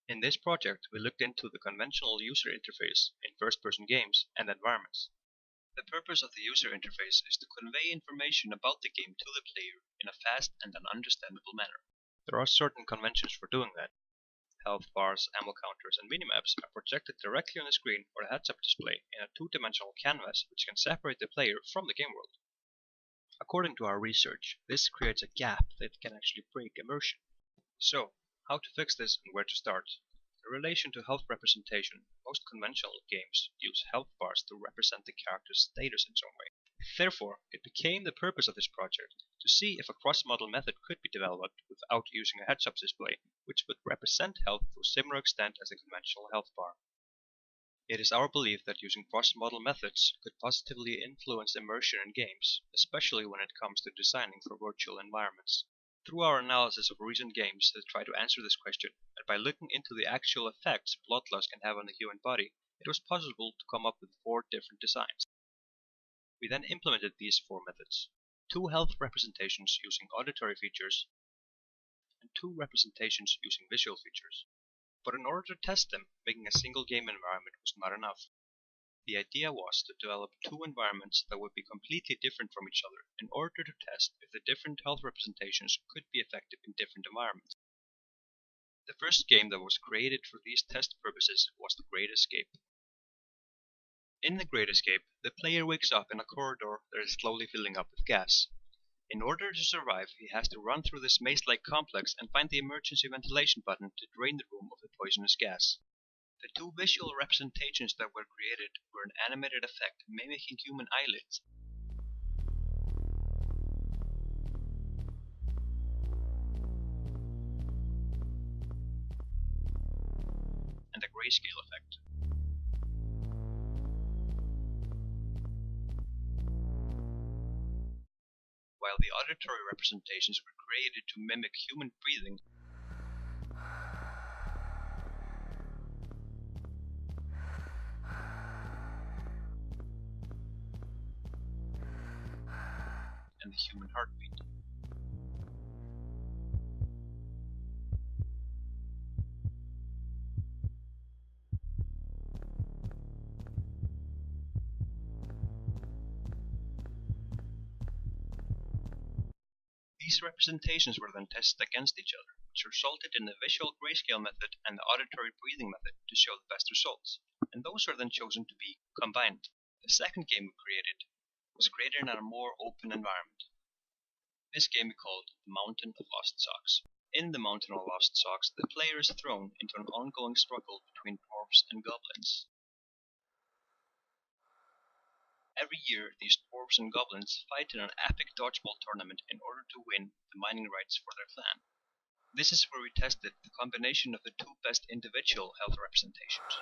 In this project, we looked into the conventional user interface in first-person games and environments. The purpose of the user interface is to convey information about the game to the player in a fast and an understandable manner. There are certain conventions for doing that. Health bars, ammo counters, and minimaps are projected directly on the screen or a heads-up display in a two-dimensional canvas which can separate the player from the game world. According to our research, this creates a gap that can actually break immersion. So, how to fix this and where to start? In relation to health representation, most conventional games use health bars to represent the character's status in some way. Therefore, it became the purpose of this project to see if a cross-model method could be developed without using a heads-up display, which would represent health to a similar extent as a conventional health bar. It is our belief that using cross-model methods could positively influence immersion in games, especially when it comes to designing for virtual environments. Through our analysis of recent games that try to answer this question, and by looking into the actual effects blood loss can have on the human body, it was possible to come up with 4 different designs. We then implemented these 4 methods: 2 health representations using auditory features, and 2 representations using visual features. But in order to test them, making a single game environment was not enough. The idea was to develop 2 environments that would be completely different from each other in order to test if the different health representations could be effective in different environments. The first game that was created for these test purposes was The Great Escape. In The Great Escape, the player wakes up in a corridor that is slowly filling up with gas. In order to survive, he has to run through this maze-like complex and find the emergency ventilation button to drain the room of the poisonous gas. The 2 visual representations that were created were an animated effect mimicking human eyelids and a grayscale effect. While the auditory representations were created to mimic human breathing and the human heartbeat. These representations were then tested against each other, which resulted in the visual grayscale method and the auditory breathing method to show the best results, and those were then chosen to be combined. The second game we created was created in a more open environment. This game we called The Mountain of Lost Socks. In The Mountain of Lost Socks, the player is thrown into an ongoing struggle between dwarves and goblins. Every year, these dwarves and goblins fight in an epic dodgeball tournament in order to win the mining rights for their clan. This is where we tested the combination of the 2 best individual health representations.